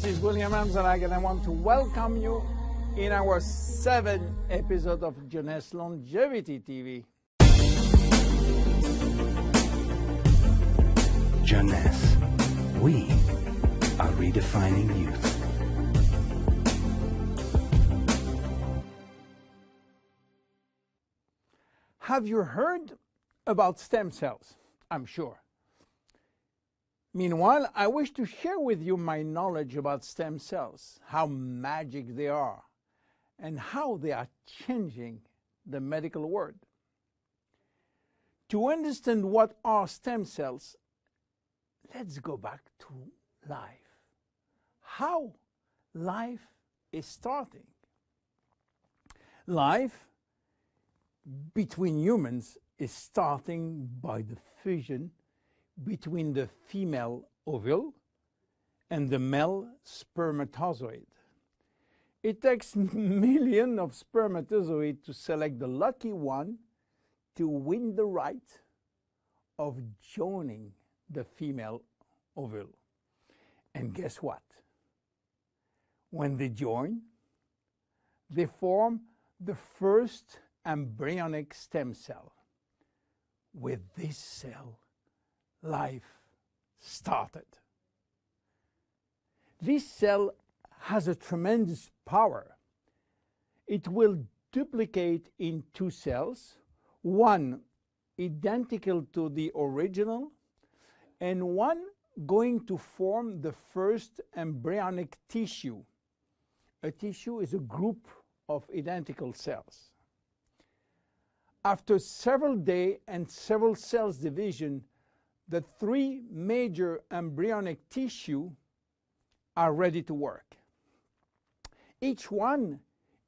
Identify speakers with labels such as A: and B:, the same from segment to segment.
A: is William Amzalag, and I want to welcome you in our 7th episode of Jeunesse Longevity TV.
B: Jeunesse. We are redefining youth.
A: Have you heard about stem cells? I'm sure. Meanwhile, I wish to share with you my knowledge about stem cells, how magic they are, and how they are changing the medical world. To understand what are stem cells, let's go back to life. How life is starting. Life between humans is starting by the fusion between the female ovule and the male spermatozoid. It takes millions of spermatozoids to select the lucky one to win the right of joining the female ovule. And guess what? When they join, they form the first embryonic stem cell. With this cell, life started. This cell has a tremendous power. It will duplicate in 2 cells, one identical to the original, and one going to form the first embryonic tissue. A tissue is a group of identical cells. After several days and several cells division, the 3 major embryonic tissue are ready to work. Each one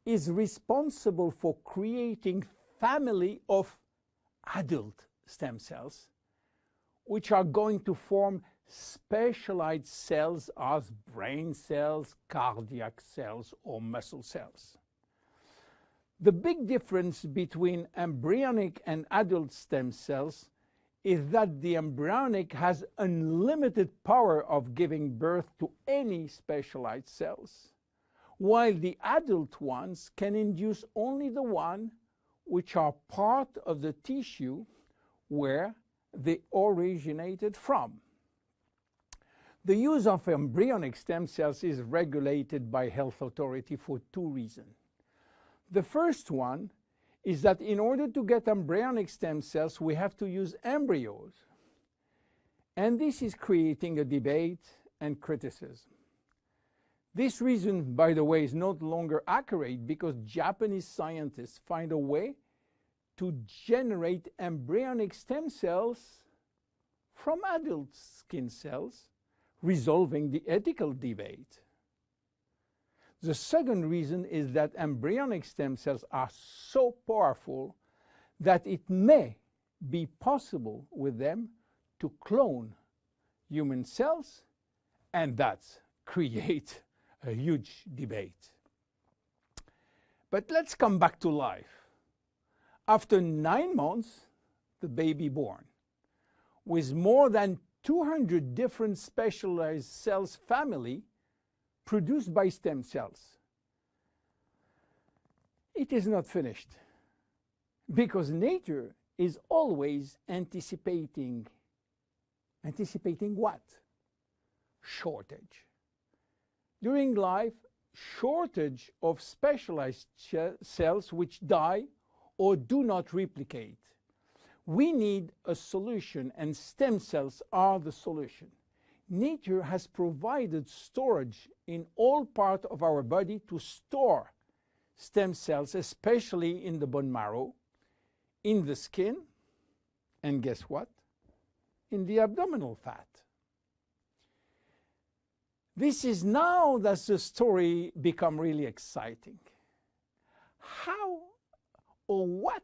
A: is responsible for creating family of adult stem cells, which are going to form specialized cells as brain cells, cardiac cells, or muscle cells. The big difference between embryonic and adult stem cells is that the embryonic has unlimited power of giving birth to any specialized cells, while the adult ones can induce only the one which are part of the tissue where they originated from. The use of embryonic stem cells is regulated by health authority for 2 reasons. The first one is that in order to get embryonic stem cells, we have to use embryos. And this is creating a debate and criticism. This reason, by the way, is no longer accurate because Japanese scientists find a way to generate embryonic stem cells from adult skin cells, resolving the ethical debate. The second reason is that embryonic stem cells are so powerful that it may be possible with them to clone human cells, and that's create a huge debate. But let's come back to life. After 9 months, the baby born, with more than 200 different specialized cells family produced by stem cells. It is not finished, because nature is always anticipating what? Shortage. During life, shortage of specialized cells which die or do not replicate. We need a solution, and stem cells are the solution. Nature has provided storage in all parts of our body to store stem cells, especially in the bone marrow, in the skin, and guess what? In the abdominal fat. This is now that the story become really exciting. How or what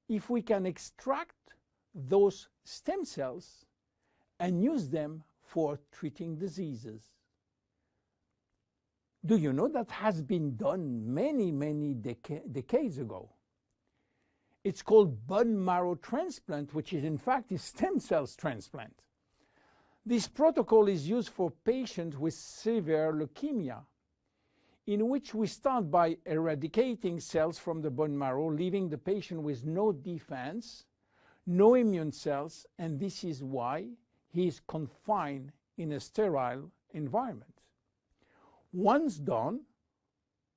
A: if we can extract those stem cells and use them for treating diseases? Do you know that has been done many decades ago? It's called bone marrow transplant, which is in fact a stem cells transplant. This protocol is used for patients with severe leukemia, in which we start by eradicating cells from the bone marrow, leaving the patient with no defense, no immune cells, and this is why he is confined in a sterile environment. Once done,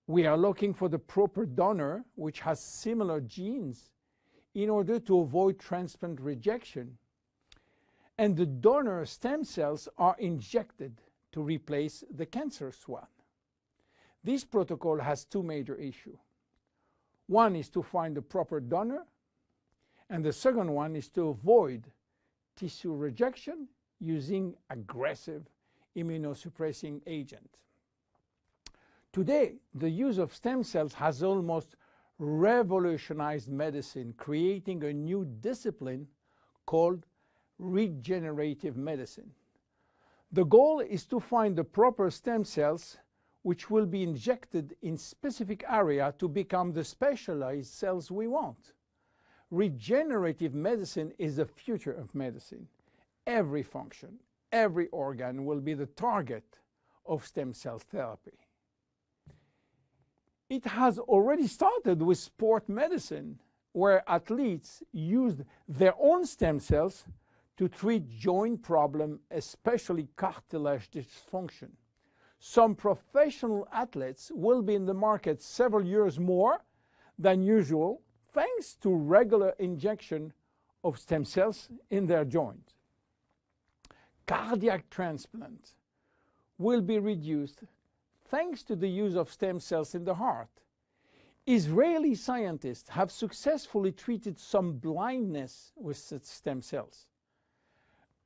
A: we are looking for the proper donor which has similar genes in order to avoid transplant rejection. And the donor stem cells are injected to replace the cancerous one. This protocol has two major issues. One is to find the proper donor, and the second one is to avoid tissue rejection using aggressive immunosuppressing agent. Today, the use of stem cells has almost revolutionized medicine, creating a new discipline called regenerative medicine. The goal is to find the proper stem cells which will be injected in specific area to become the specialized cells we want. Regenerative medicine is the future of medicine. Every function, every organ will be the target of stem cell therapy. It has already started with sport medicine, where athletes used their own stem cells to treat joint problems, especially cartilage dysfunction. Some professional athletes will be in the market several years more than usual, thanks to regular injection of stem cells in their joint. Cardiac transplant will be reduced thanks to the use of stem cells in the heart. Israeli scientists have successfully treated some blindness with stem cells.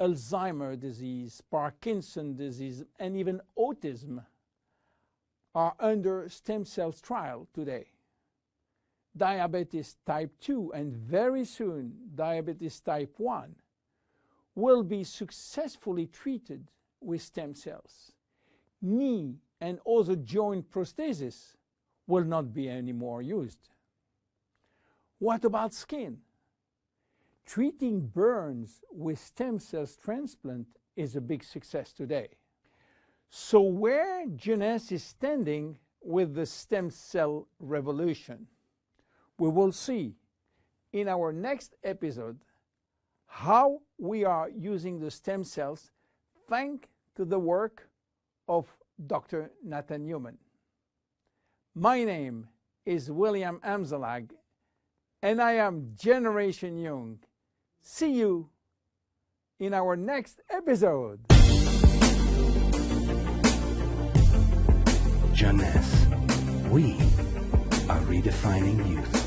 A: Alzheimer's disease, Parkinson's disease, and even autism are under stem cells trial today. Diabetes type 2 and very soon diabetes type 1 will be successfully treated with stem cells. Knee and other joint prosthesis will not be anymore used. What about skin? Treating burns with stem cells transplant is a big success today. So where Jeunesse is standing with the stem cell revolution? We will see in our next episode how we are using the stem cells thanks to the work of Dr. Nathan Newman. My name is William Amzalag, and I am Generation Young. See you in our next episode.
B: Jeunesse. We are redefining youth.